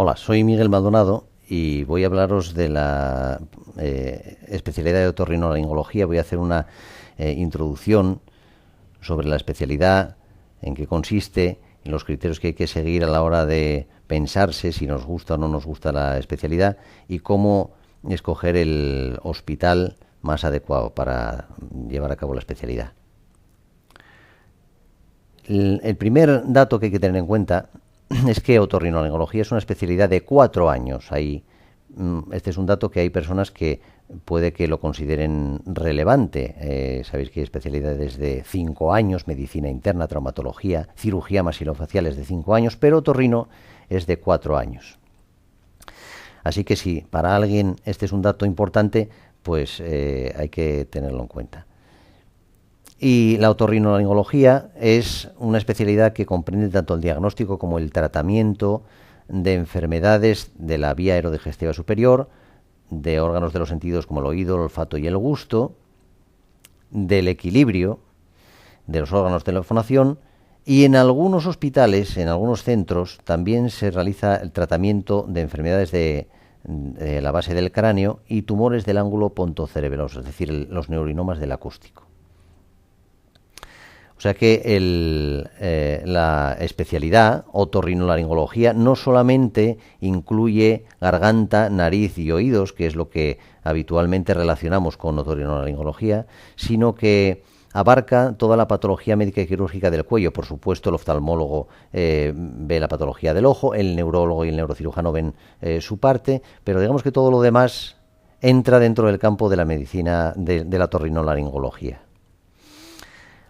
Hola, soy Miguel Maldonado y voy a hablaros de la especialidad de otorrinolaringología. Voy a hacer una introducción sobre la especialidad, en qué consiste, en los criterios que hay que seguir a la hora de pensarse si nos gusta o no nos gusta la especialidad y cómo escoger el hospital más adecuado para llevar a cabo la especialidad. El primer dato que hay que tener en cuenta es que otorrinolaringología es una especialidad de 4 años. Este es un dato que hay personas que puede que lo consideren relevante. Sabéis que hay especialidades de 5 años, medicina interna, traumatología, cirugía maxilofacial es de 5 años, pero otorrino es de 4 años. Así que si para alguien este es un dato importante, pues hay que tenerlo en cuenta. Y la otorrinolaringología es una especialidad que comprende tanto el diagnóstico como el tratamiento de enfermedades de la vía aerodigestiva superior, de órganos de los sentidos como el oído, el olfato y el gusto, del equilibrio de los órganos de la fonación, y en algunos hospitales, en algunos centros, también se realiza el tratamiento de enfermedades de la base del cráneo y tumores del ángulo pontocerebeloso, es decir, los neurinomas del acústico. O sea que la especialidad otorrinolaringología no solamente incluye garganta, nariz y oídos, que es lo que habitualmente relacionamos con otorrinolaringología, sino que abarca toda la patología médica y quirúrgica del cuello. Por supuesto, el oftalmólogo ve la patología del ojo, el neurólogo y el neurocirujano ven su parte, pero digamos que todo lo demás entra dentro del campo de la medicina de la otorrinolaringología.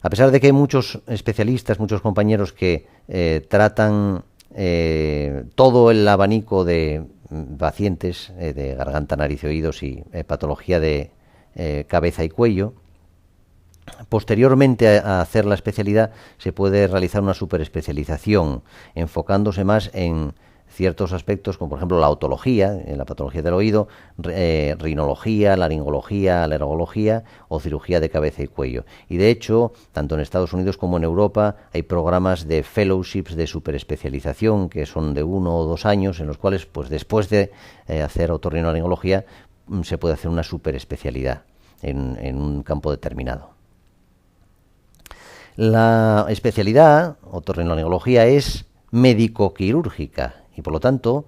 A pesar de que hay muchos especialistas, muchos compañeros que tratan todo el abanico de pacientes de garganta, nariz y oídos y patología de cabeza y cuello, posteriormente a hacer la especialidad se puede realizar una superespecialización enfocándose más en ciertos aspectos como por ejemplo la otología, la patología del oído, rinología, laringología, alergología o cirugía de cabeza y cuello. Y de hecho, tanto en Estados Unidos como en Europa hay programas de fellowships de superespecialización que son de 1 o 2 años en los cuales pues después de hacer otorrinolaringología se puede hacer una superespecialidad en un campo determinado. La especialidad otorrinolaringología es médico-quirúrgica y por lo tanto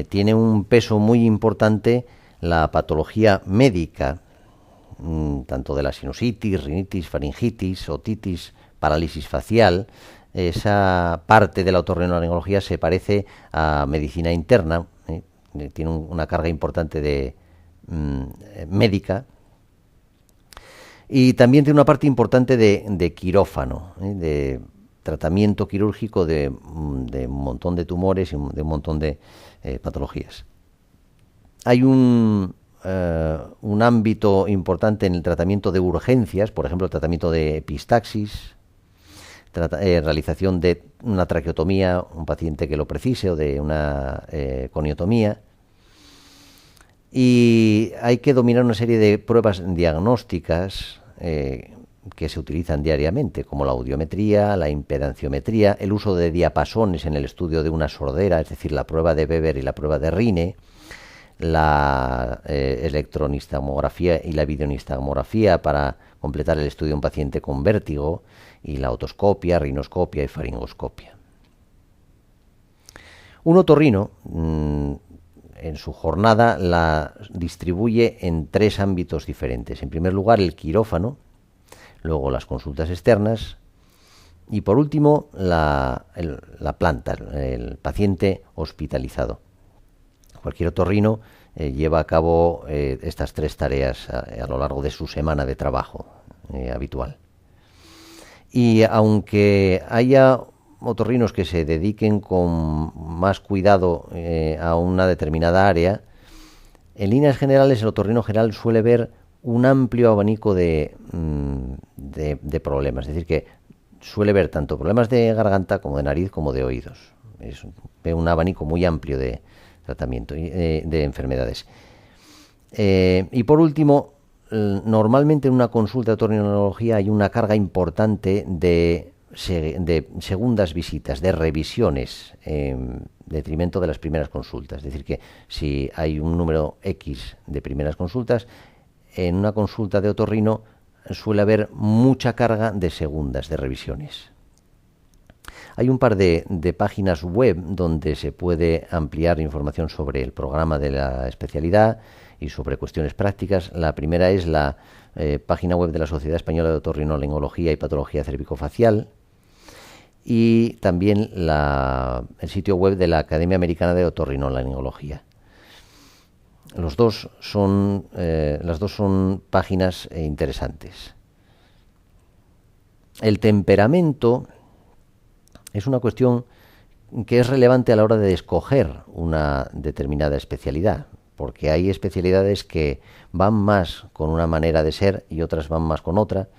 tiene un peso muy importante la patología médica, tanto de la sinusitis, rinitis, faringitis, otitis, parálisis facial. Esa parte de la otorrinolaringología se parece a medicina interna, tiene una carga importante de médica. Y también tiene una parte importante de quirófano, de tratamiento quirúrgico de un montón de tumores y de un montón de patologías. Hay un ámbito importante en el tratamiento de urgencias, por ejemplo, el tratamiento de epistaxis, realización de una traqueotomía, un paciente que lo precise, o de una coniotomía. Y hay que dominar una serie de pruebas diagnósticas que se utilizan diariamente, como la audiometría, la impedanciometría, el uso de diapasones en el estudio de una sordera, es decir, la prueba de Weber y la prueba de Rine, la electronistagmografía y la videonistagmografía para completar el estudio de un paciente con vértigo, y la otoscopia, rinoscopia y faringoscopia. Un otorrino en su jornada la distribuye en 3 ámbitos diferentes. En primer lugar, el quirófano, luego las consultas externas y por último la planta, el paciente hospitalizado. Cualquier otorrino lleva a cabo estas 3 tareas a lo largo de su semana de trabajo habitual. Y aunque haya otorrinos que se dediquen con más cuidado a una determinada área, en líneas generales el otorrino general suele ver un amplio abanico de problemas, es decir, que suele ver tanto problemas de garganta como de nariz como de oídos. Ve un abanico muy amplio de tratamiento y de enfermedades. Y por último, normalmente en una consulta de otorrinolaringología hay una carga importante de de segundas visitas, de revisiones, en detrimento de las primeras consultas. Es decir, que si hay un número X de primeras consultas, en una consulta de otorrino suele haber mucha carga de segundas, de revisiones. Hay un par de páginas web donde se puede ampliar información sobre el programa de la especialidad y sobre cuestiones prácticas. La primera es la página web de la Sociedad Española de Otorrinolaringología y Patología Cervicofacial, y también el sitio web de la Academia Americana de Otorrinolaringología. Las dos son páginas interesantes. El temperamento es una cuestión que es relevante a la hora de escoger una determinada especialidad, porque hay especialidades que van más con una manera de ser y otras van más con otra,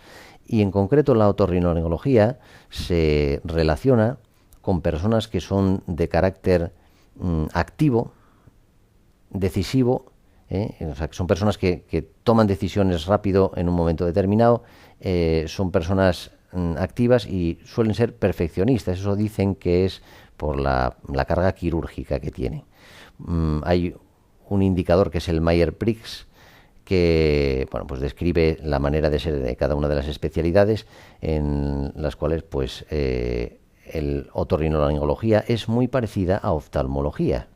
y en concreto la otorrinolaringología se relaciona con personas que son de carácter activo, decisivo, o sea, que son personas que toman decisiones rápido en un momento determinado, son personas activas y suelen ser perfeccionistas. Eso dicen que es por la carga quirúrgica que tiene. Hay un indicador que es el Myers-Briggs, que pues describe la manera de ser de cada una de las especialidades, en las cuales el otorrinolaringología es muy parecida a oftalmología.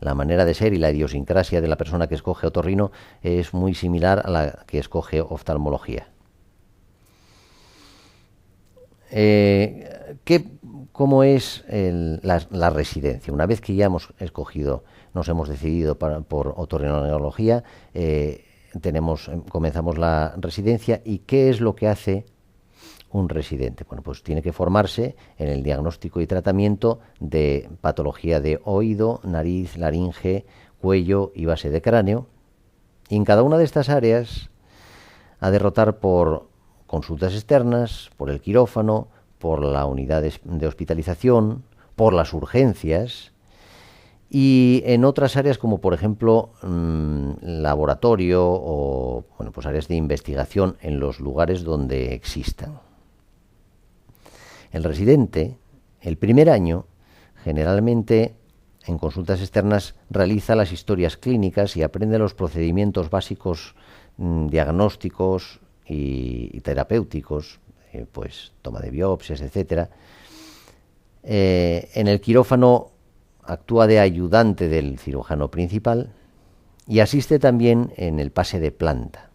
La manera de ser y la idiosincrasia de la persona que escoge otorrino es muy similar a la que escoge oftalmología. ¿Cómo es la residencia? Una vez que ya nos hemos decidido por otorrinolaringología, comenzamos la residencia. ¿Y qué es lo que hace un residente? Bueno, pues tiene que formarse en el diagnóstico y tratamiento de patología de oído, nariz, laringe, cuello y base de cráneo. Y en cada una de estas áreas ha de rotar por consultas externas, por el quirófano, por la unidad de hospitalización, por las urgencias, y en otras áreas como por ejemplo laboratorio o pues áreas de investigación en los lugares donde existan. El residente, el primer año, generalmente en consultas externas realiza las historias clínicas y aprende los procedimientos básicos diagnósticos y terapéuticos, pues toma de biopsias, etcétera. En el quirófano actúa de ayudante del cirujano principal y asiste también en el pase de planta.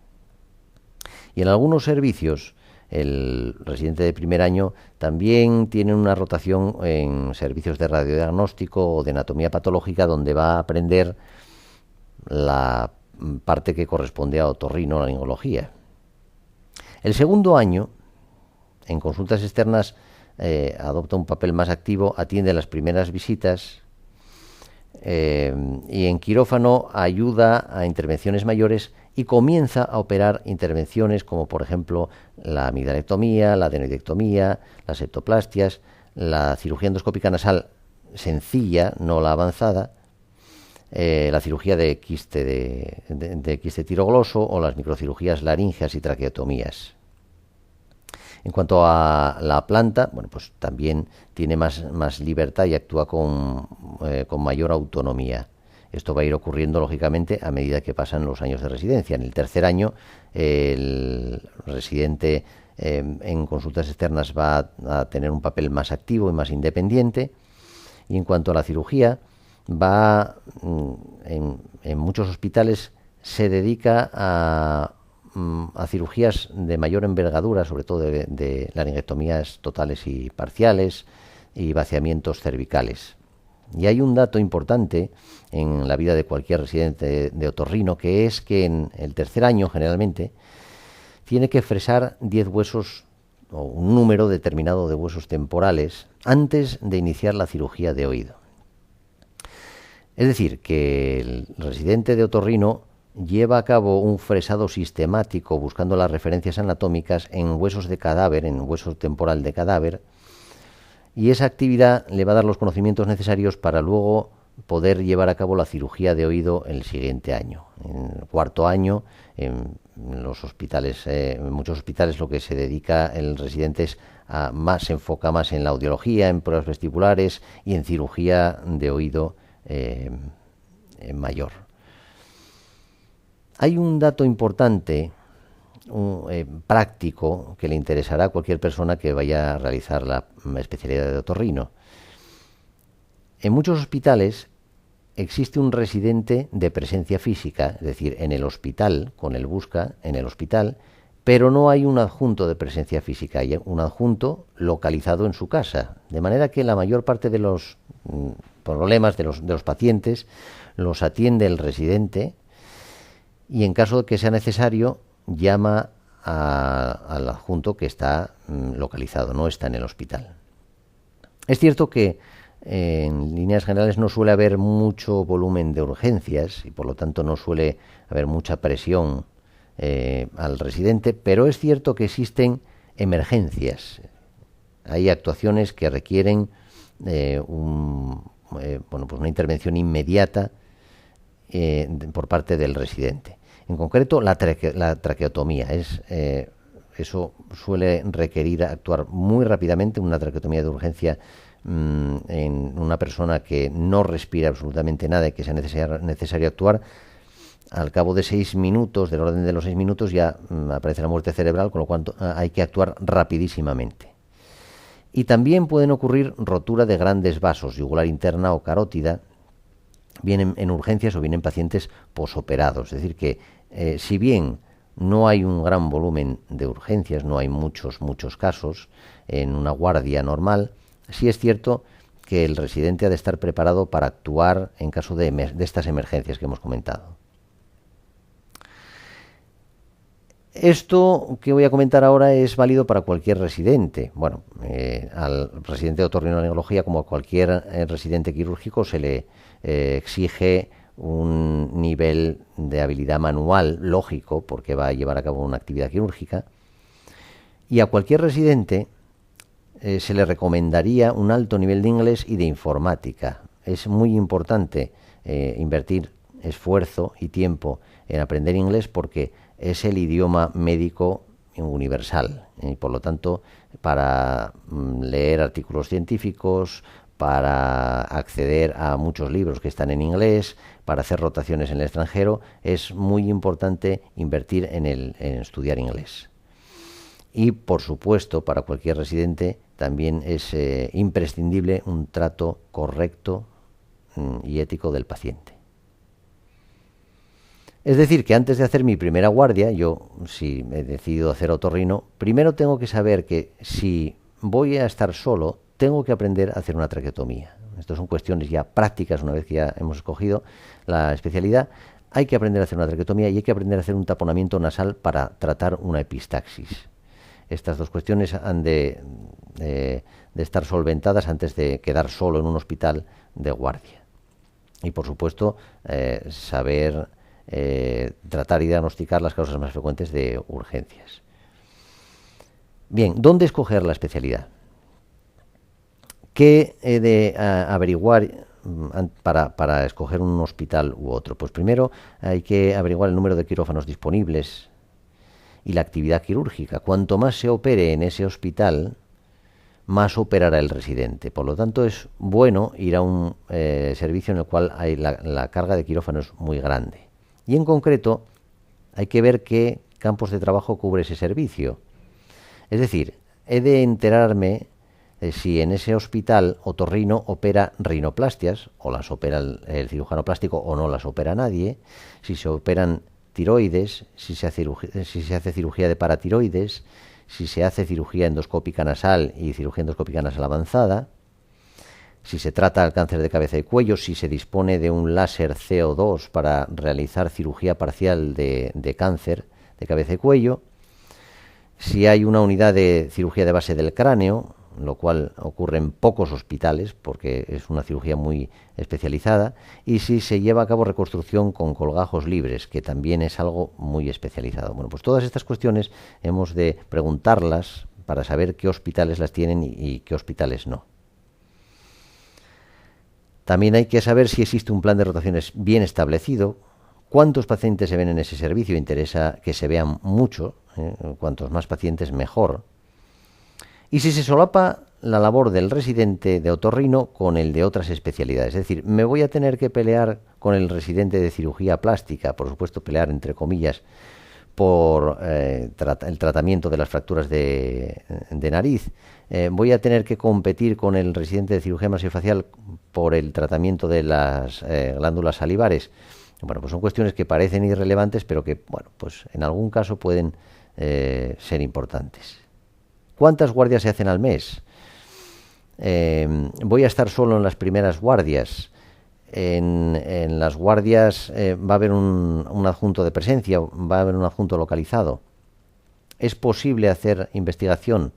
Y en algunos servicios el residente de primer año también tiene una rotación en servicios de radiodiagnóstico o de anatomía patológica, donde va a aprender la parte que corresponde a otorrinolaringología. El segundo año, en consultas externas, adopta un papel más activo, atiende las primeras visitas y en quirófano ayuda a intervenciones mayores y comienza a operar intervenciones como por ejemplo la amigdalectomía, la adenoidectomía, las septoplastias, la cirugía endoscópica nasal sencilla, no la avanzada, la cirugía de quiste tirogloso o las microcirugías laríngeas y traqueotomías. En cuanto a la planta, pues también tiene más libertad y actúa con mayor autonomía. Esto va a ir ocurriendo, lógicamente, a medida que pasan los años de residencia. En el tercer año, el residente en consultas externas va a tener un papel más activo y más independiente. Y en cuanto a la cirugía, en muchos hospitales se dedica a cirugías de mayor envergadura, sobre todo de laringectomías totales y parciales y vaciamientos cervicales. Y hay un dato importante en la vida de cualquier residente de otorrino, que es que en el tercer año generalmente tiene que fresar 10 huesos o un número determinado de huesos temporales antes de iniciar la cirugía de oído. Es decir, que el residente de otorrino lleva a cabo un fresado sistemático buscando las referencias anatómicas en huesos de cadáver, en hueso temporal de cadáver, y esa actividad le va a dar los conocimientos necesarios para luego poder llevar a cabo la cirugía de oído el siguiente año. En el cuarto año, en los hospitales, en muchos hospitales lo que se dedica el residente es se enfoca más en la audiología, en pruebas vestibulares y en cirugía de oído mayor. Hay un dato importante, práctico, que le interesará a cualquier persona que vaya a realizar la especialidad de otorrino. En muchos hospitales existe un residente de presencia física, es decir, en el hospital, con el busca en el hospital, pero no hay un adjunto de presencia física, hay un adjunto localizado en su casa, de manera que la mayor parte de los problemas de los pacientes los atiende el residente y en caso de que sea necesario llama al adjunto que está localizado, no está en el hospital. Es cierto que en líneas generales no suele haber mucho volumen de urgencias y por lo tanto no suele haber mucha presión al residente, pero es cierto que existen emergencias. Hay actuaciones que requieren pues una intervención inmediata por parte del residente. En concreto, la traqueotomía. Eso suele requerir actuar muy rápidamente, una traqueotomía de urgencia en una persona que no respira absolutamente nada y que sea necesario actuar. Al cabo de 6 minutos, del orden de los 6 minutos, ya aparece la muerte cerebral, con lo cual hay que actuar rapidísimamente. Y también pueden ocurrir rotura de grandes vasos, yugular interna o carótida, bien en urgencias o bien en pacientes posoperados. Es decir, que si bien no hay un gran volumen de urgencias, no hay muchos casos en una guardia normal, sí es cierto que el residente ha de estar preparado para actuar en caso de estas emergencias que hemos comentado. Esto que voy a comentar ahora es válido para cualquier residente. Bueno, al residente de otorrinolaringología, como a cualquier residente quirúrgico, se le exige un nivel de habilidad manual lógico, porque va a llevar a cabo una actividad quirúrgica. Y a cualquier residente se le recomendaría un alto nivel de inglés y de informática. Es muy importante invertir esfuerzo y tiempo en aprender inglés porque es el idioma médico universal y por lo tanto para leer artículos científicos, para acceder a muchos libros que están en inglés, para hacer rotaciones en el extranjero, es muy importante invertir en estudiar inglés. Y por supuesto, para cualquier residente también es imprescindible un trato correcto y ético del paciente. Es decir, que antes de hacer mi primera guardia, yo, si he decidido hacer otorrino, primero tengo que saber que si voy a estar solo, tengo que aprender a hacer una traqueotomía. Estas son cuestiones ya prácticas, una vez que ya hemos escogido la especialidad. Hay que aprender a hacer una traqueotomía y hay que aprender a hacer un taponamiento nasal para tratar una epistaxis. Estas dos cuestiones han de estar solventadas antes de quedar solo en un hospital de guardia. Y por supuesto, saber tratar y diagnosticar las causas más frecuentes de urgencias. Bien, ¿dónde escoger la especialidad? ¿Qué he de averiguar para escoger un hospital u otro? Pues primero hay que averiguar el número de quirófanos disponibles y la actividad quirúrgica. Cuanto más se opere en ese hospital, más operará el residente. Por lo tanto, es bueno ir a un servicio en el cual hay la carga de quirófano es muy grande. Y en concreto, hay que ver qué campos de trabajo cubre ese servicio. Es decir, he de enterarme si en ese hospital otorrino opera rinoplastias, o las opera el cirujano plástico o no las opera nadie, si se operan tiroides, si se hace cirugía de paratiroides, si se hace cirugía endoscópica nasal y cirugía endoscópica nasal avanzada, si se trata el cáncer de cabeza y cuello, si se dispone de un láser CO2 para realizar cirugía parcial de cáncer de cabeza y cuello, si hay una unidad de cirugía de base del cráneo, lo cual ocurre en pocos hospitales porque es una cirugía muy especializada, y si se lleva a cabo reconstrucción con colgajos libres, que también es algo muy especializado. Bueno, pues todas estas cuestiones hemos de preguntarlas para saber qué hospitales las tienen y qué hospitales no. También hay que saber si existe un plan de rotaciones bien establecido, cuántos pacientes se ven en ese servicio. Interesa que se vean mucho, cuantos más pacientes mejor. Y si se solapa la labor del residente de otorrino con el de otras especialidades. Es decir, me voy a tener que pelear con el residente de cirugía plástica, por supuesto pelear entre comillas, por el tratamiento de las fracturas de nariz. Voy a tener que competir con el residente de cirugía maxilofacial por el tratamiento de las glándulas salivares. Bueno, pues son cuestiones que parecen irrelevantes, pero que, bueno, pues en algún caso pueden ser importantes. ¿Cuántas guardias se hacen al mes? Voy a estar solo en las primeras guardias. En las guardias va a haber un adjunto de presencia, va a haber un adjunto localizado. ¿Es posible hacer investigación?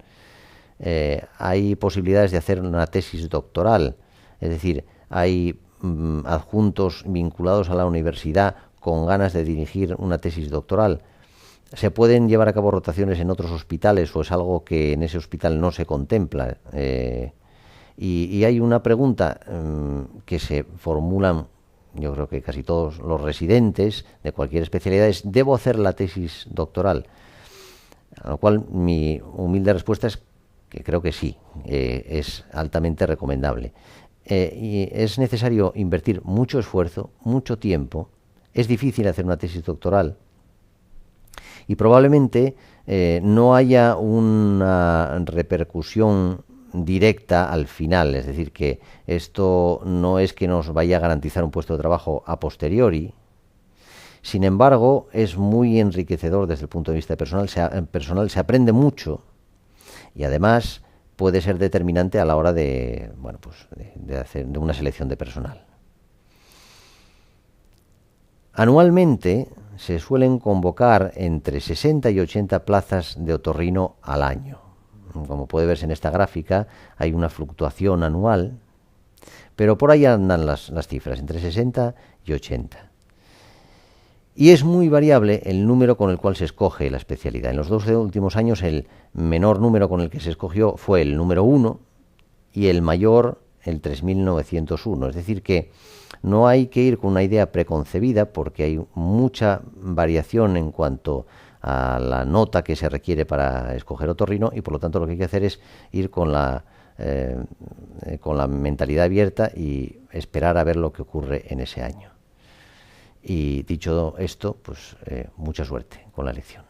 Hay posibilidades de hacer una tesis doctoral, es decir, hay adjuntos vinculados a la universidad con ganas de dirigir una tesis doctoral. ¿Se pueden llevar a cabo rotaciones en otros hospitales o es algo que en ese hospital no se contempla? Y hay una pregunta que se formulan, yo creo que casi todos los residentes de cualquier especialidad, es: ¿debo hacer la tesis doctoral? A lo cual mi humilde respuesta es que creo que sí, es altamente recomendable. Y es necesario invertir mucho esfuerzo, mucho tiempo. Es difícil hacer una tesis doctoral y probablemente no haya una repercusión directa al final, es decir, que esto no es que nos vaya a garantizar un puesto de trabajo a posteriori. Sin embargo, es muy enriquecedor desde el punto de vista personal, se aprende mucho y además puede ser determinante a la hora de, bueno, pues de hacer de una selección de personal. Anualmente se suelen convocar entre 60 y 80 plazas de otorrino al año. Como puede verse en esta gráfica, hay una fluctuación anual, pero por ahí andan las cifras, entre 60 y 80. Y es muy variable el número con el cual se escoge la especialidad. En los 2 últimos años el menor número con el que se escogió fue el número 1 y el mayor el 3901. Es decir que no hay que ir con una idea preconcebida porque hay mucha variación en cuanto a la nota que se requiere para escoger otorrino y por lo tanto lo que hay que hacer es ir con la mentalidad abierta y esperar a ver lo que ocurre en ese año. Y dicho esto, pues mucha suerte con la elección.